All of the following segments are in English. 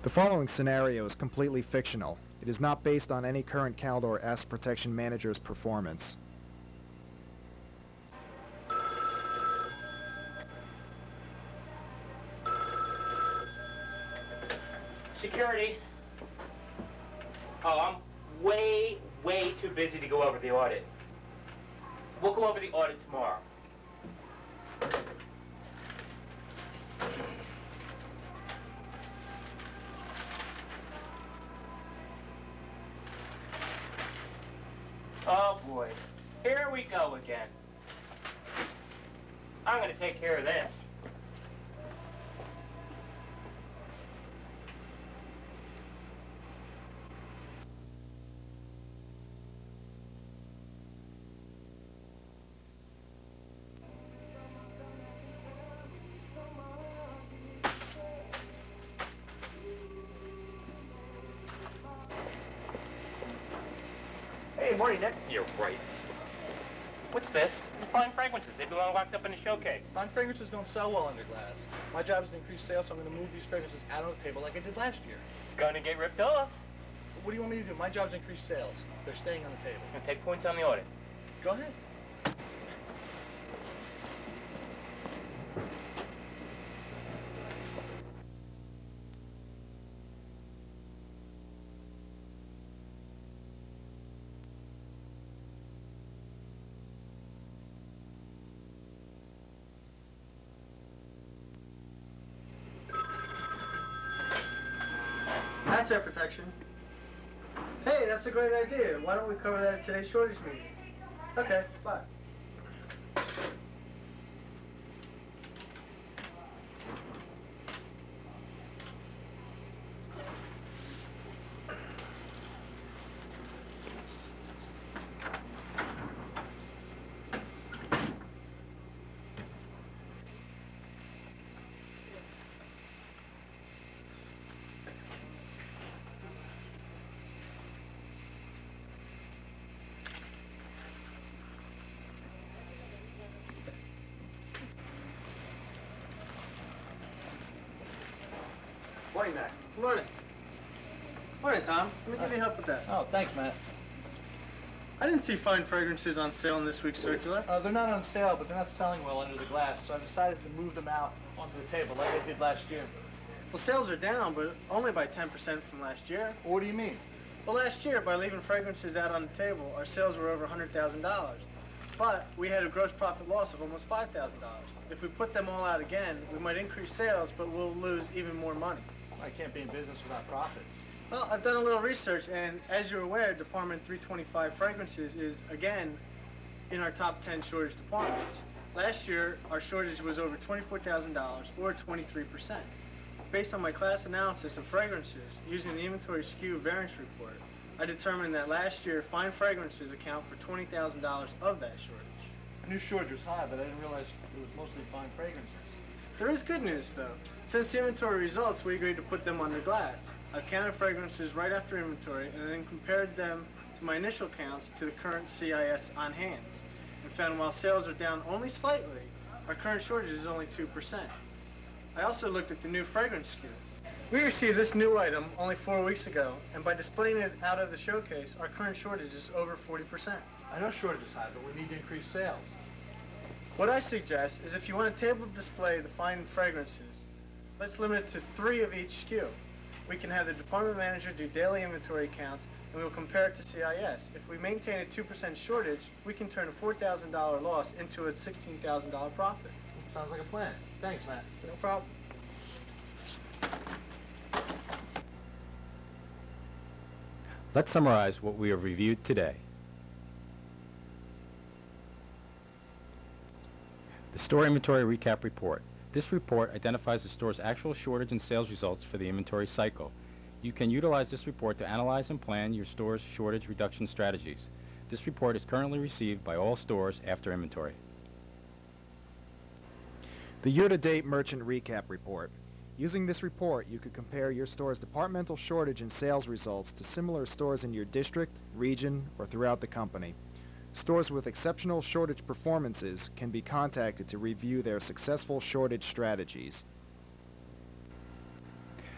The following scenario is completely fictional. It is not based on any current Caldor Asset Protection Manager's performance. Security. Oh, I'm way too busy to go over the audit. We'll go over the audit tomorrow. Oh boy, here we go again. I'm gonna take care of this. Hey, morning, Nick. You're right. What's this? The fine fragrances. They belong locked up in a showcase. Fine fragrances don't sell well under glass. My job is to increase sales, so I'm going to move these fragrances out on the table like I did last year. Gonna get ripped off. What do you want me to do? My job is to increase sales. They're staying on the table. Gonna take points on the audit. Go ahead. Asset protection. Hey, that's a great idea. Why don't we cover that at today's shortage meeting? Okay, bye. Morning, Mac. Morning. Morning, Tom. Let me give you help with that. Oh, thanks, Matt. I didn't see fine fragrances on sale in this week's circular. They're not on sale, but they're not selling well under the glass, so I decided to move them out onto the table like I did last year. Well, sales are down, but only by 10% from last year. What do you mean? Well, last year, by leaving fragrances out on the table, our sales were over $100,000. But we had a gross profit loss of almost $5,000. If we put them all out again, we might increase sales, but we'll lose even more money. I can't be in business without profits. Well, I've done a little research, and as you're aware, Department 325 Fragrances is, again, in our top 10 shortage departments. Last year, our shortage was over $24,000, or 23%. Based on my class analysis of fragrances, using the inventory SKU variance report, I determined that last year, fine fragrances account for $20,000 of that shortage. I knew shortage was high, but I didn't realize it was mostly fine fragrances. There is good news, though. Since the inventory results, we agreed to put them under glass. I counted fragrances right after inventory and then compared them to my initial counts to the current CIS on hand, and found while sales are down only slightly, our current shortage is only 2%. I also looked at the new fragrance SKU. We received this new item only 4 weeks ago, and by displaying it out of the showcase, our current shortage is over 40%. I know shortage is high, but we need to increase sales. What I suggest is if you want a table to display the fine fragrances, let's limit it to 3 of each SKU. We can have the department manager do daily inventory counts, and we will compare it to CIS. If we maintain a 2% shortage, we can turn a $4,000 loss into a $16,000 profit. Sounds like a plan. Thanks, Matt. No problem. Let's summarize what we have reviewed today. The Store Inventory Recap Report. This report identifies the store's actual shortage and sales results for the inventory cycle. You can utilize this report to analyze and plan your store's shortage reduction strategies. This report is currently received by all stores after inventory. The year-to-date Merchant Recap Report. Using this report, you could compare your store's departmental shortage and sales results to similar stores in your district, region, or throughout the company. Stores with exceptional shortage performances can be contacted to review their successful shortage strategies.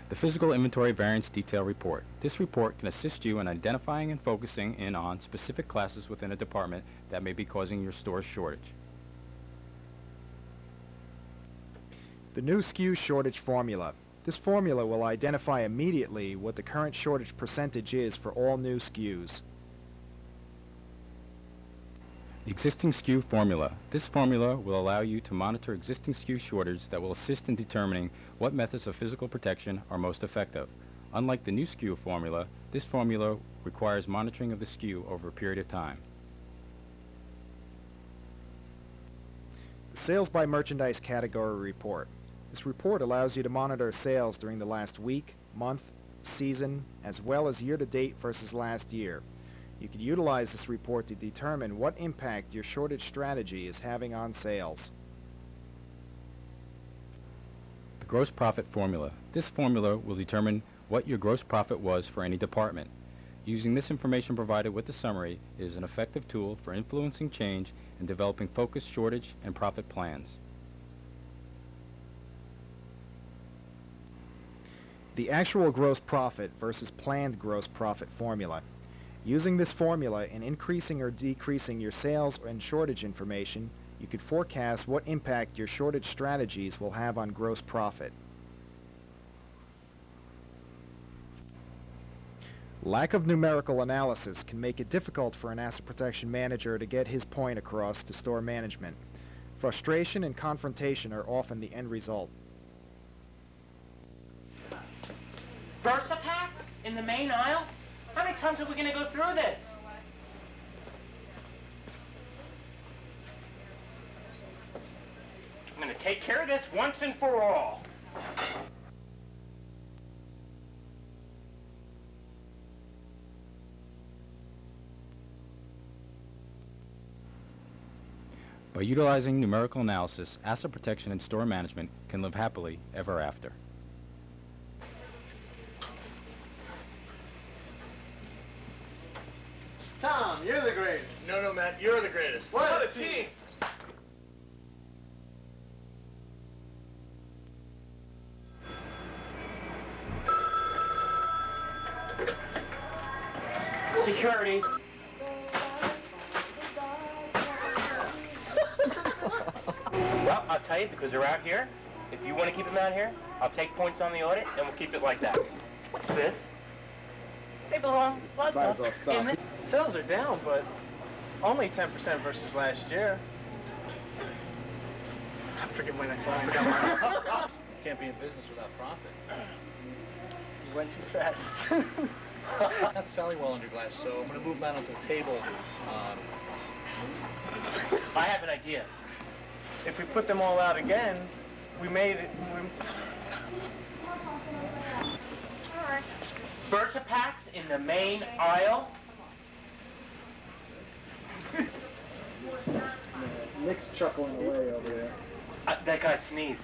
The Physical Inventory Variance Detail Report. This report can assist you in identifying and focusing in on specific classes within a department that may be causing your store's shortage. The new SKU shortage formula. This formula will identify immediately what the current shortage percentage is for all new SKUs. The existing SKU formula. This formula will allow you to monitor existing SKU shortage that will assist in determining what methods of physical protection are most effective. Unlike the new SKU formula, this formula requires monitoring of the SKU over a period of time. The Sales by Merchandise Category Report. This report allows you to monitor sales during the last week, month, season, as well as year-to-date versus last year. You can utilize this report to determine what impact your shortage strategy is having on sales. The gross profit formula. This formula will determine what your gross profit was for any department. Using this information provided with the summary is an effective tool for influencing change and developing focused shortage and profit plans. The actual gross profit versus planned gross profit formula. Using this formula in increasing or decreasing your sales and shortage information, you could forecast what impact your shortage strategies will have on gross profit. Lack of numerical analysis can make it difficult for an asset protection manager to get his point across to store management. Frustration and confrontation are often the end result. Versapacks in the main aisle? How many times are we going to go through this? I'm going to take care of this once and for all. By utilizing numerical analysis, asset protection and store management can live happily ever after. Tom, you're the greatest. No, Matt, you're the greatest. What a team. Security. Well, I'll tell you, because they're out here, if you want to keep them out here, I'll take points on the audit, and we'll keep it like that. What's this? They belong in this. Sales are down, but only 10% versus last year. I forget my next line. Can't be in business without profit. You went too fast. Not selling well under glass, so I'm going to move them out onto the table. I have an idea. If we put them all out again, we made it. Versapacks in the main aisle. Nick's chuckling away over there. That guy sneezed.